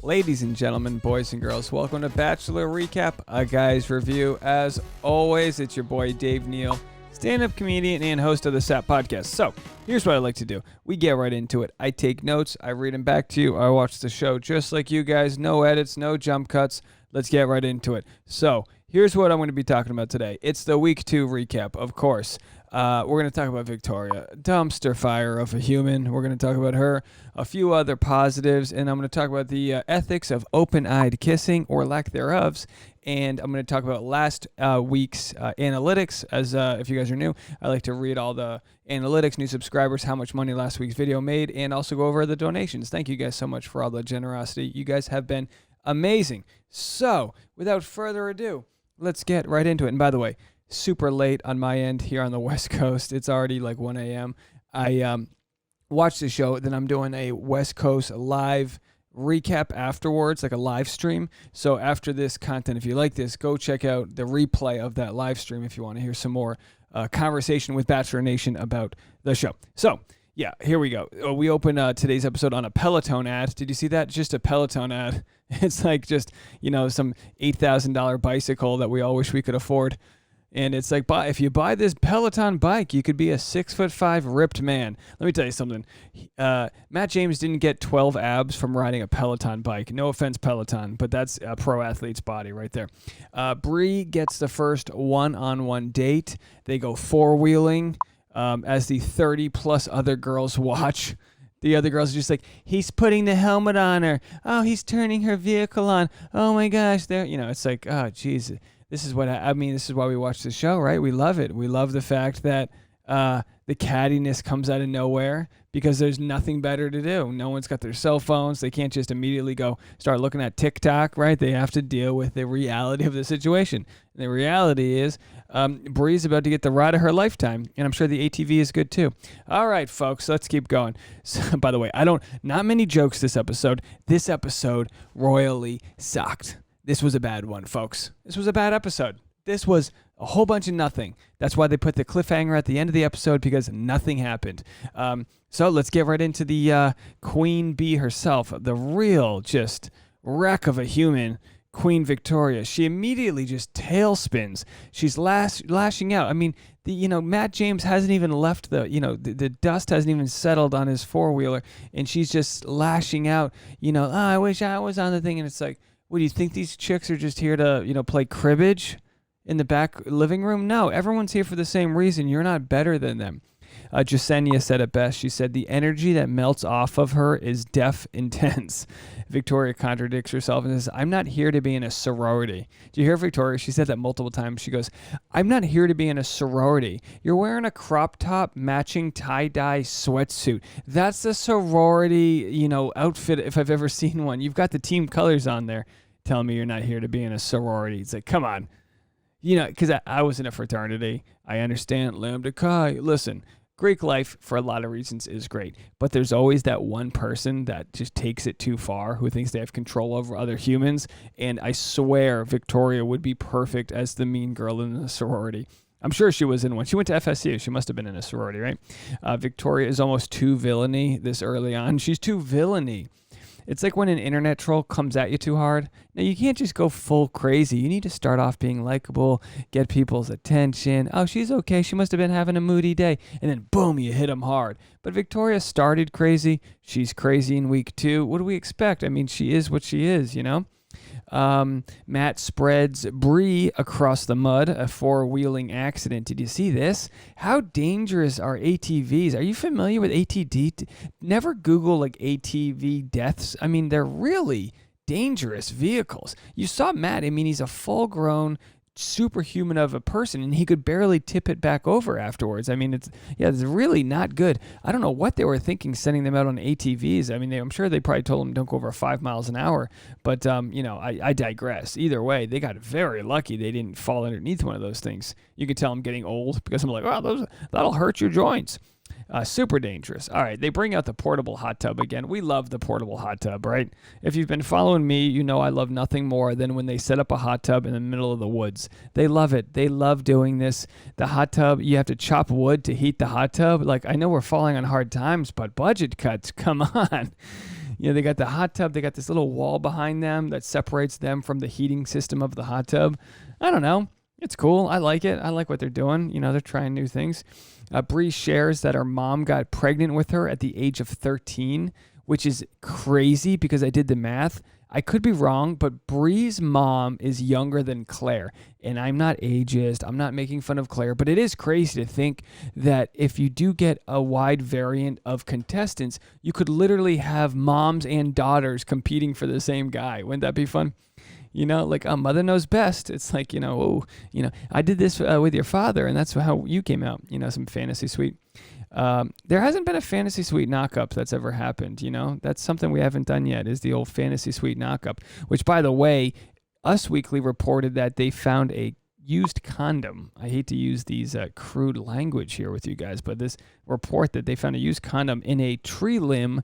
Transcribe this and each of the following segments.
Ladies and gentlemen, boys and girls, welcome to Bachelor Recap, a guy's review. As always, it's your boy Dave Neal, stand-up comedian and host of the SAP podcast. So, here's what I like to do. We get right into it. I take notes, I read them back to you, I watch the show just like you guys. No edits, no jump cuts. Let's get right into it. So, here's what I'm going to be talking about today. It's the week 2 recap, of course. We're going to talk about Victoria, dumpster fire of a human. We're going to talk about her, a few other positives, and I'm going to talk about the ethics of open-eyed kissing or lack thereof. And I'm going to talk about last week's analytics. As if you guys are new, I like to read all the analytics, new subscribers, how much money last week's video made, and also go over the donations. Thank you guys so much for all the generosity. You guys have been amazing. So, without further ado, let's get right into it. And by the way, super late on my end here on the West Coast. It's already like 1 a.m. I watched the show, then I'm doing a West Coast live recap afterwards, like a live stream. So after this content, if you like this, go check out the replay of that live stream if you want to hear some more conversation with Bachelor Nation about the show. So, yeah, here we go. We open today's episode on a Peloton ad. Did you see that? Just a Peloton ad. It's like just, some $8,000 bicycle that we all wish we could afford. And it's like, if you buy this Peloton bike, you could be a 6'5" ripped man. Let me tell you something. Matt James didn't get 12 abs from riding a Peloton bike. No offense, Peloton, but that's a pro athlete's body right there. Brie gets the first one-on-one date. They go four-wheeling as the 30-plus other girls watch. The other girls are just like, he's putting the helmet on her. Oh, he's turning her vehicle on. Oh, my gosh. It's like, oh, jeez. This is this is why we watch the show, right? We love it. We love the fact that the cattiness comes out of nowhere because there's nothing better to do. No one's got their cell phones. They can't just immediately go start looking at TikTok, right? They have to deal with the reality of the situation. And the reality is Brie's about to get the ride of her lifetime, and I'm sure the ATV is good too. All right, folks, let's keep going. So, by the way, not many jokes this episode. This episode royally sucked. This was a bad one, folks. This was a bad episode. This was a whole bunch of nothing. That's why they put the cliffhanger at the end of the episode, because nothing happened. So let's get right into the Queen Bee herself, the real just wreck of a human, Queen Victoria. She immediately just tailspins. She's lashing out. I mean, Matt James hasn't even left the dust hasn't even settled on his four-wheeler, and she's just lashing out. I wish I was on the thing, and it's like, what, do you think these chicks are just here to, play cribbage in the back living room? No, everyone's here for the same reason. You're not better than them. Jasenia said it best. She said, the energy that melts off of her is deaf intense. Victoria contradicts herself and says, I'm not here to be in a sorority. Do you hear Victoria? She said that multiple times. She goes, I'm not here to be in a sorority. You're wearing a crop top matching tie-dye sweatsuit. That's the sorority, outfit if I've ever seen one. You've got the team colors on there. Telling me you're not here to be in a sorority. It's like, come on. Because I was in a fraternity. I understand Lambda Chi. Listen, Greek life, for a lot of reasons, is great. But there's always that one person that just takes it too far, who thinks they have control over other humans. And I swear Victoria would be perfect as the mean girl in the sorority. I'm sure she was in one. She went to FSU. She must have been in a sorority, right? Victoria is almost too villainy this early on. She's too villainy. It's like when an internet troll comes at you too hard. Now, you can't just go full crazy. You need to start off being likable, get people's attention. Oh, she's okay. She must have been having a moody day. And then, boom, you hit them hard. But Victoria started crazy. She's crazy in week 2. What do we expect? I mean, she is what she is, Matt spreads Brie across the mud, a four-wheeling accident. Did you see this? How dangerous are ATVs? Are you familiar with ATD? Never Google ATV deaths. I mean, they're really dangerous vehicles. You saw Matt. I mean, he's a full-grown superhuman of a person, and he could barely tip it back over afterwards. I mean, it's really not good. I don't know what they were thinking sending them out on ATVs. I mean, I'm sure they probably told them don't go over 5 miles an hour, but I digress. Either way, they got very lucky they didn't fall underneath one of those things. You can tell I'm getting old because I'm like, wow, that'll hurt your joints. Super dangerous. All right, they bring out the portable hot tub again. We love the portable hot tub, right? If you've been following me, you know I love nothing more than when they set up a hot tub in the middle of the woods. They love it. They love doing this. The hot tub, you have to chop wood to heat the hot tub. I know we're falling on hard times, but budget cuts, come on. They got the hot tub. They got this little wall behind them that separates them from the heating system of the hot tub. I don't know. It's cool. I like it. I like what they're doing. They're trying new things. Brie shares that her mom got pregnant with her at the age of 13, which is crazy because I did the math. I could be wrong, but Brie's mom is younger than Claire. And I'm not ageist. I'm not making fun of Claire, but it is crazy to think that if you do get a wide variant of contestants, you could literally have moms and daughters competing for the same guy. Wouldn't that be fun? Like a mother knows best. It's like, I did this with your father, and that's how you came out. Some fantasy suite. There hasn't been a fantasy suite knockup that's ever happened. That's something we haven't done yet, is the old fantasy suite knockup, which, by the way, Us Weekly reported that they found a used condom. I hate to use these crude language here with you guys, but this report that they found a used condom in a tree limb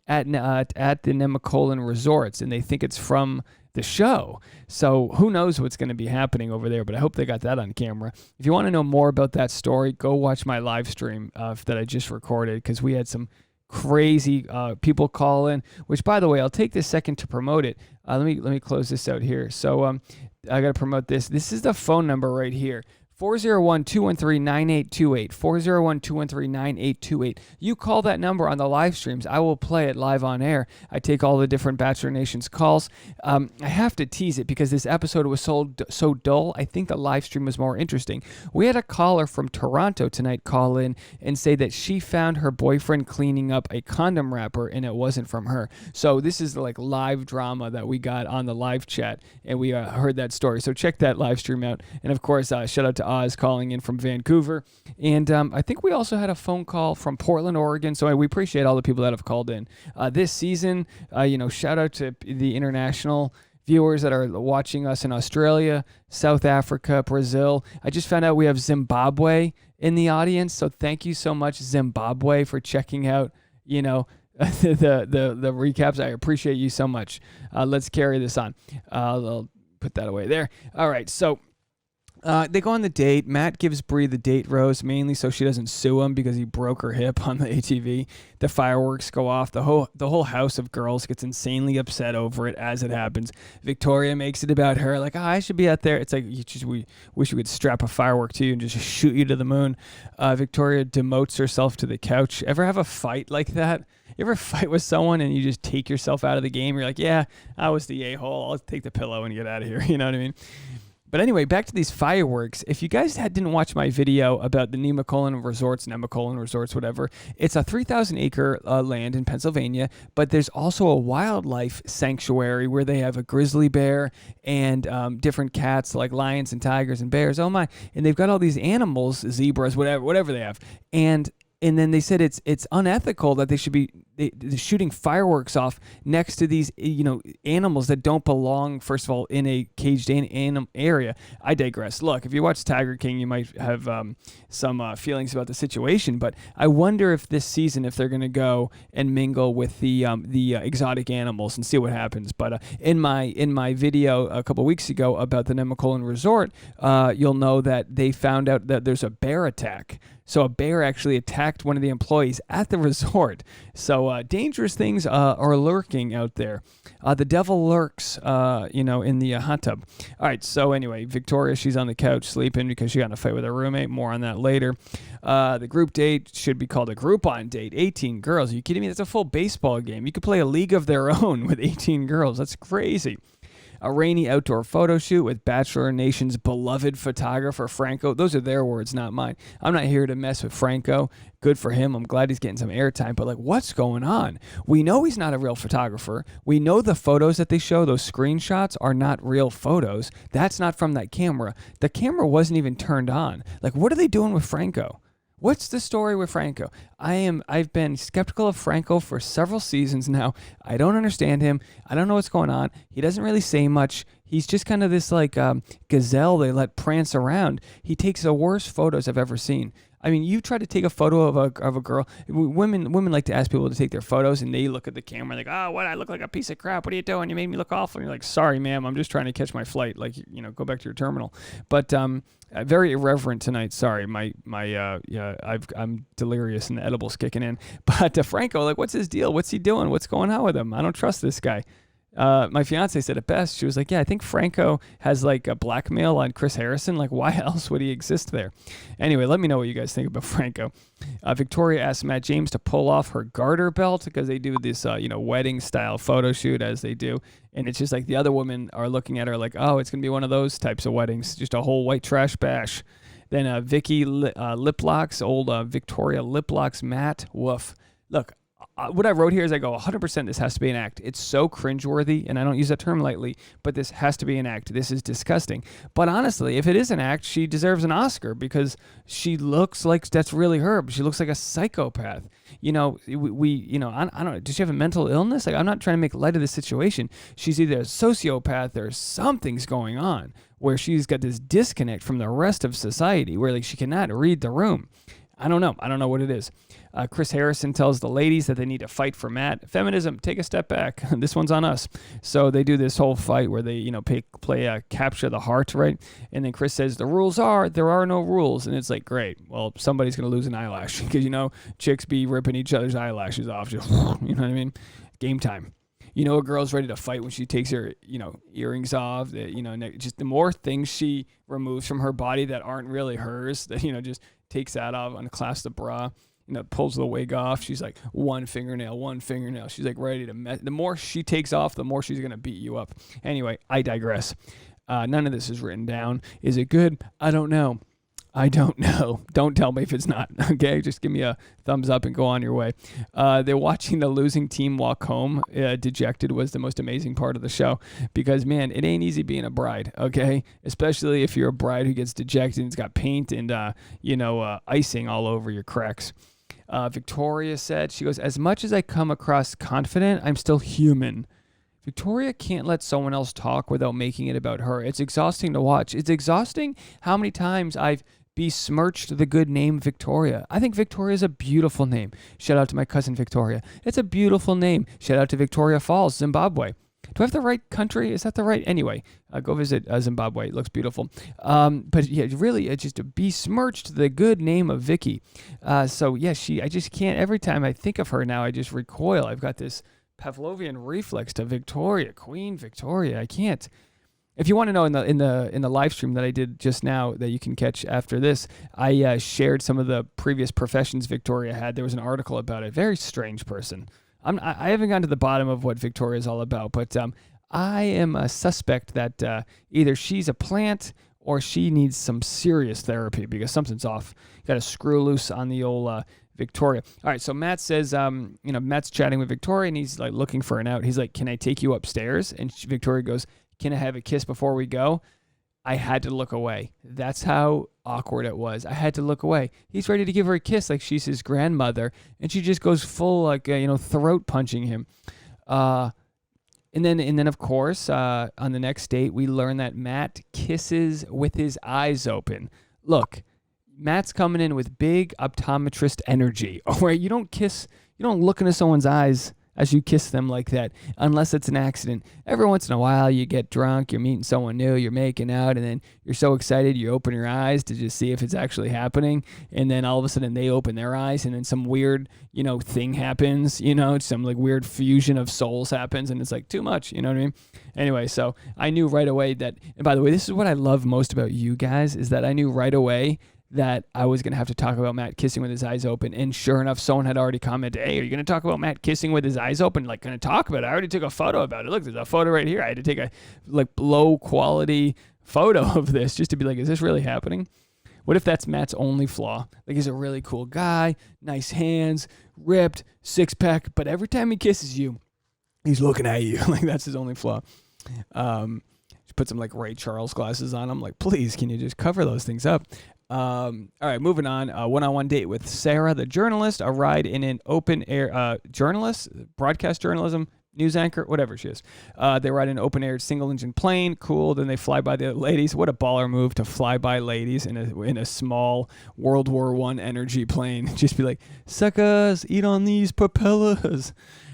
at the Nemacolin resorts, and they think it's from the show. So who knows what's going to be happening over there, but I hope they got that on camera. If you want to know more about that story, go watch my live stream that I just recorded, because we had some crazy people call in, which, by the way, I'll take this second to promote it. Let me close this out here. So I got to promote this. This is the phone number right here. 401-213-9828, 401-213-9828. You call that number on the live streams. I will play it live on air. I take all the different Bachelor Nation's calls. I have to tease it because this episode was so dull. I think the live stream was more interesting. We had a caller from Toronto tonight call in and say that she found her boyfriend cleaning up a condom wrapper and it wasn't from her. So this is like live drama that we got on the live chat, and we heard that story. So check that live stream out. And of course, shout out to Oz calling in from Vancouver. And I think we also had a phone call from Portland, Oregon. So we appreciate all the people that have called in this season. Shout out to the international viewers that are watching us in Australia, South Africa, Brazil. I just found out we have Zimbabwe in the audience. So thank you so much, Zimbabwe, for checking out, the recaps. I appreciate you so much. Let's carry this on. I'll put that away there. All right. So they go on the date. Matt gives Brie the date rose, mainly so she doesn't sue him because he broke her hip on the ATV. The fireworks go off. The whole house of girls gets insanely upset over it as it happens. Victoria makes it about her, like, I should be out there. It's like, we wish we could strap a firework to you and just shoot you to the moon. Victoria demotes herself to the couch. Ever have a fight like that? You ever fight with someone and you just take yourself out of the game? You're like, yeah, I was the a-hole. I'll take the pillow and get out of here. You know what I mean? But anyway, back to these fireworks. If you guys didn't watch my video about the Nemacolin Resorts, whatever, it's a 3,000-acre land in Pennsylvania, but there's also a wildlife sanctuary where they have a grizzly bear and different cats like lions and tigers and bears. Oh my! And they've got all these animals, zebras, whatever they have, and then they said it's unethical that they should be shooting fireworks off next to these animals that don't belong, first of all, in a caged animal area. I digress. Look, if you watch Tiger King, you might have some feelings about the situation, but I wonder if this season, if they're going to go and mingle with the exotic animals and see what happens. But in my video a couple weeks ago about the Nemacolin Resort, you'll know that they found out that there's a bear attack. So a bear actually attacked one of the employees at the resort. So dangerous things are lurking out there. The devil lurks, in the hot tub. All right. So anyway, Victoria, she's on the couch sleeping because she got in a fight with her roommate. More on that later. The group date should be called a Groupon date. 18 girls. Are you kidding me? That's a full baseball game. You could play a league of their own with 18 girls. That's crazy. A rainy outdoor photo shoot with Bachelor Nation's beloved photographer, Franco. Those are their words, not mine. I'm not here to mess with Franco. Good for him. I'm glad he's getting some airtime. But, what's going on? We know he's not a real photographer. We know the photos that they show, those screenshots, are not real photos. That's not from that camera. The camera wasn't even turned on. What are they doing with Franco? What's the story with Franco? I've been skeptical of Franco for several seasons now. I don't understand him. I don't know what's going on. He doesn't really say much. He's just kind of this gazelle they let prance around. He takes the worst photos I've ever seen. I mean, you try to take a photo of a girl. Women like to ask people to take their photos, and they look at the camera like, oh, what? I look like a piece of crap. What are you doing? You made me look awful. And you're like, sorry, ma'am. I'm just trying to catch my flight. Like, go back to your terminal. But very irreverent tonight. Sorry, I'm delirious and the edible's kicking in. But Franco, like, what's his deal? What's he doing? What's going on with him? I don't trust this guy. My fiance said it best. She was like, yeah, I think Franco has like a blackmail on Chris Harrison. Like, why else would he exist there? Anyway, let me know what you guys think about Franco. Victoria asked Matt James to pull off her garter belt because they do this, wedding style photo shoot as they do. And it's just like the other women are looking at her like, oh, it's going to be one of those types of weddings, just a whole white trash bash. Then Vicky lip locks, old Victoria lip locks Matt. Woof. Look, what I wrote here is I go 100% this has to be an act. It's so cringeworthy, and I don't use that term lightly, but this has to be an act. This is disgusting. But honestly, if it is an act, she deserves an Oscar because she looks like that's really her. She looks like a psychopath. I don't know. Does she have a mental illness? Like, I'm not trying to make light of the situation. She's either a sociopath or something's going on where she's got this disconnect from the rest of society where like she cannot read the room. I don't know. I don't know what it is. Chris Harrison tells the ladies that they need to fight for Matt. Feminism, take a step back. This one's on us. So they do this whole fight where they, play capture the heart, right? And then Chris says, the rules are, there are no rules. And it's like, great. Well, somebody's going to lose an eyelash because, chicks be ripping each other's eyelashes off. Just, you know what I mean? Game time. A girl's ready to fight when she takes her, earrings off. Just the more things she removes from her body that aren't really hers, that, just takes that off, unclasps the bra, pulls the wig off. She's like, one fingernail. She's like ready to the more she takes off, the more she's going to beat you up. Anyway, I digress. None of this is written down. Is it good? I don't know. Don't tell me if it's not, okay? Just give me a thumbs up and go on your way. They're watching the losing team walk home. Dejected was the most amazing part of the show because, man, it ain't easy being a bride, okay? Especially if you're a bride who gets dejected and it's got paint and, icing all over your cracks. Victoria said, she goes, as much as I come across confident, I'm still human. Victoria can't let someone else talk without making it about her. It's exhausting to watch. It's exhausting how many times I've besmirched the good name Victoria. I think Victoria is a beautiful name. Shout out to my cousin Victoria. It's a beautiful name. Shout out to Victoria Falls, Zimbabwe. Do I have the right country? Is that the right? Anyway, go visit Zimbabwe. It looks beautiful. But yeah, really, it's just besmirched the good name of Vicky. I just can't. Every time I think of her now, I just recoil. I've got this Pavlovian reflex to Victoria, Queen Victoria. I can't. If you want to know, in the live stream that I did just now that you can catch after this, I shared some of the previous professions Victoria had. There was an article about it. Very strange person. I haven't gotten to the bottom of what Victoria is all about, but I am a suspect that either she's a plant or she needs some serious therapy because something's off. Got to screw loose on the old Victoria. All right, so Matt says, Matt's chatting with Victoria and he's like looking for an out. He's like, can I take you upstairs? And Victoria goes, can I have a kiss before we go? I had to look away. That's how awkward it was. I had to look away. He's ready to give her a kiss like she's his grandmother, and she just goes full like throat punching him. And then of course on the next date we learn that Matt kisses with his eyes open. Look, Matt's coming in with big optometrist energy. All right, you don't look into someone's eyes as you kiss them like that, unless it's an accident. Every once in a while, you get drunk, you're meeting someone new, you're making out, and then you're so excited, you open your eyes to just see if it's actually happening, and then all of a sudden they open their eyes, and then some weird, thing happens, some like weird fusion of souls happens, and it's like too much, you know what I mean? Anyway, so I knew right away that, and by the way, this is what I love most about you guys, is that I knew right away that I was going to have to talk about Matt kissing with his eyes open. And sure enough, someone had already commented, hey, are you going to talk about Matt kissing with his eyes open? Like, going to talk about it? I already took a photo about it. Look, there's a photo right here. I had to take a low quality photo of this just to be like, is this really happening? What if that's Matt's only flaw? Like, he's a really cool guy, nice hands, ripped, six pack, but every time he kisses you, he's looking at you. Like, that's his only flaw. Put some like Ray Charles glasses on him. Like, please, can you just cover those things up? All right, moving on. One-on-one date with Sarah, the journalist, a ride in an open air broadcast journalism. news anchor, whatever she is. They ride an open-air single-engine plane. Cool. Then they fly by the ladies. What a baller move to fly by ladies in a small World War I energy plane. Just be like, suckers, eat on these propellers.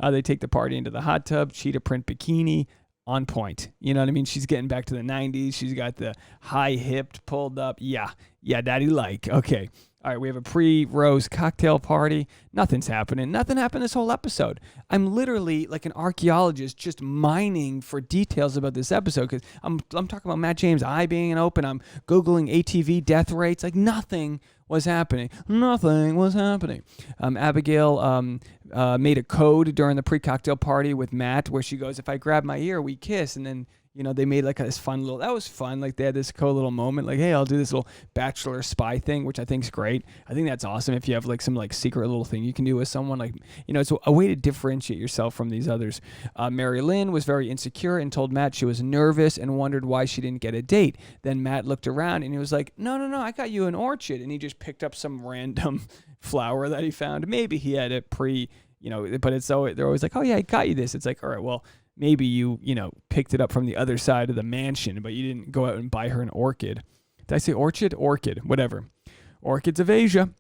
They take the party into the hot tub, cheetah print bikini. On point. You know what I mean? She's getting back to the 90s. She's got the high-hipped pulled up. Yeah, daddy like. Okay. All right, we have a pre-rose cocktail party. Nothing's happening. Nothing happened this whole episode. I'm literally like an archaeologist just mining for details about this episode because I'm talking about Matt James' eye being open. I'm Googling ATV death rates. Like nothing was happening. Nothing was happening. Abigail made a code during the pre-cocktail party with Matt where she goes, if I grab my ear, we kiss. And then they made like this fun little, that was fun. Like they had this cool little moment, like, hey, I'll do this little bachelor spy thing, which I think is great. I think that's awesome. If you have like some like secret little thing you can do with someone, like, it's a way to differentiate yourself from these others. Mary Lynn was very insecure and told Matt she was nervous and wondered why she didn't get a date. Then Matt looked around and he was like, no, I got you an orchid. And he just picked up some random flower that he found. Maybe he had it but it's so they're always like, oh yeah, I got you this. It's like, all right, well, maybe you picked it up from the other side of the mansion, but you didn't go out and buy her an orchid. Did I say orchid? Orchid, whatever. Orchids of Asia.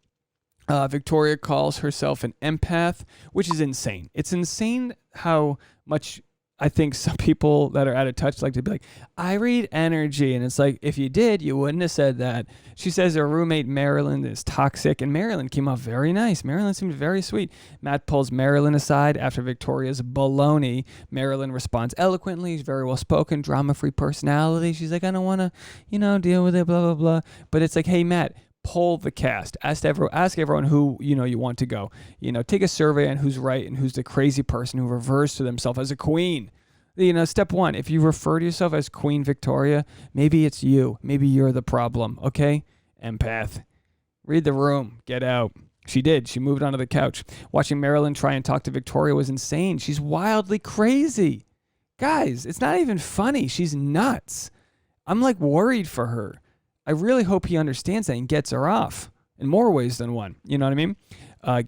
Victoria calls herself an empath, which is insane. It's insane how much I think some people that are out of touch like to be like, I read energy. And it's like, if you did, you wouldn't have said that. She says her roommate, Marilyn, is toxic. And Marilyn came off very nice. Marilyn seemed very sweet. Matt pulls Marilyn aside after Victoria's baloney. Marilyn responds eloquently. She's very well spoken, drama-free personality. She's like, I don't want to, deal with it, blah, blah, blah. But it's like, hey, Matt, poll the cast. Ask everyone who you want to go. Take a survey on who's right and who's the crazy person who refers to themselves as a queen. Step one, if you refer to yourself as Queen Victoria, maybe it's you. Maybe you're the problem, okay? Empath. Read the room. Get out. She did. She moved onto the couch. Watching Marilyn try and talk to Victoria was insane. She's wildly crazy. Guys, it's not even funny. She's nuts. I'm like worried for her. I really hope he understands that and gets her off in more ways than one. You know what I mean?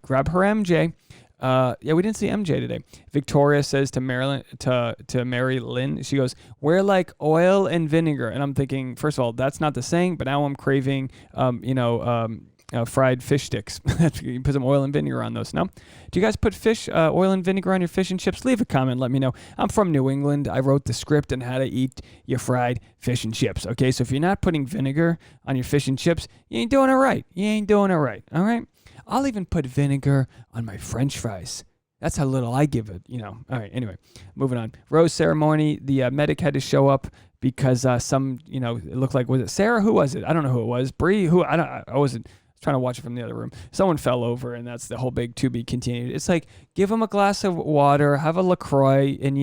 Grab her MJ. We didn't see MJ today. Victoria says to Mary Lynn, she goes, we're like oil and vinegar. And I'm thinking, first of all, that's not the saying, but now I'm craving, fried fish sticks. You put some oil and vinegar on those. No? Do you guys put oil and vinegar on your fish and chips? Leave a comment. Let me know. I'm from New England. I wrote the script on how to eat your fried fish and chips. Okay, so if you're not putting vinegar on your fish and chips, you ain't doing it right. All right? I'll even put vinegar on my French fries. That's how little I give it, All right, anyway, moving on. Rose ceremony. The medic had to show up because it looked like, was it Sarah? Who was it? I don't know who it was. Brie? Who? I wasn't trying to watch it from the other room. Someone fell over, and that's the whole big to be continued. It's like, give them a glass of water, have a LaCroix, and,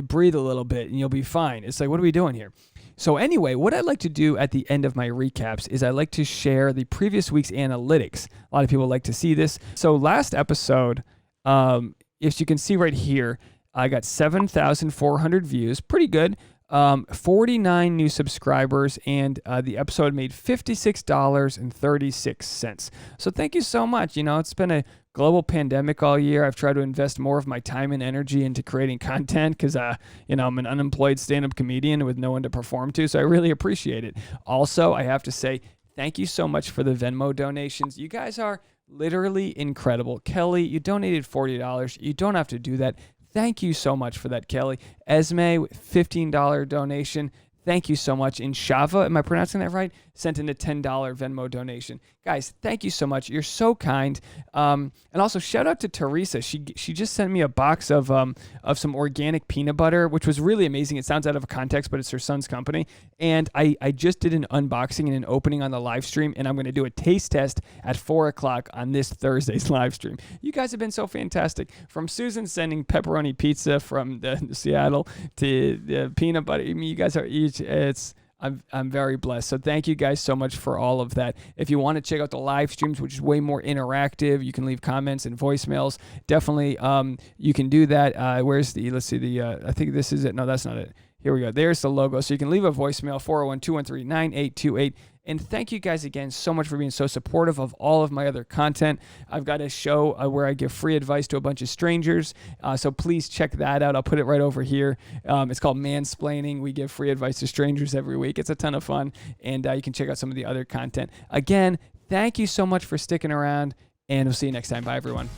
breathe a little bit, and you'll be fine. It's like, what are we doing here? So anyway, what I like to do at the end of my recaps is I like to share the previous week's analytics. A lot of people like to see this. So last episode, if you can see right here, I got 7,400 views. Pretty good. 49 new subscribers, and the episode made $56.36. So thank you so much. It's been a global pandemic all year. I've tried to invest more of my time and energy into creating content because, I'm an unemployed stand-up comedian with no one to perform to, so I really appreciate it. Also, I have to say thank you so much for the Venmo donations. You guys are literally incredible. Kelly, you donated $40. You don't have to do that. Thank you so much for that, Kelly. Esme, $15 donation. Thank you so much. And Shava, am I pronouncing that right? Sent in a $10 Venmo donation. Guys, thank you so much. You're so kind. And also, shout out to Teresa. She just sent me a box of some organic peanut butter, which was really amazing. It sounds out of context, but it's her son's company. And I just did an unboxing and an opening on the live stream, and I'm going to do a taste test at 4 o'clock on this Thursday's live stream. You guys have been so fantastic. From Susan sending pepperoni pizza from the Seattle to the peanut butter. I mean, you guys are each. I'm very blessed. So thank you guys so much for all of that. If you want to check out the live streams, which is way more interactive, you can leave comments and voicemails. Definitely, you can do that. Let's see, I think this is it. No, that's not it. Here we go. There's the logo. So you can leave a voicemail, 401-213-9828. And thank you guys again so much for being so supportive of all of my other content. I've got a show where I give free advice to a bunch of strangers. So please check that out. I'll put it right over here. It's called Mansplaining. We give free advice to strangers every week. It's a ton of fun. And you can check out some of the other content. Again, thank you so much for sticking around. And we'll see you next time. Bye, everyone.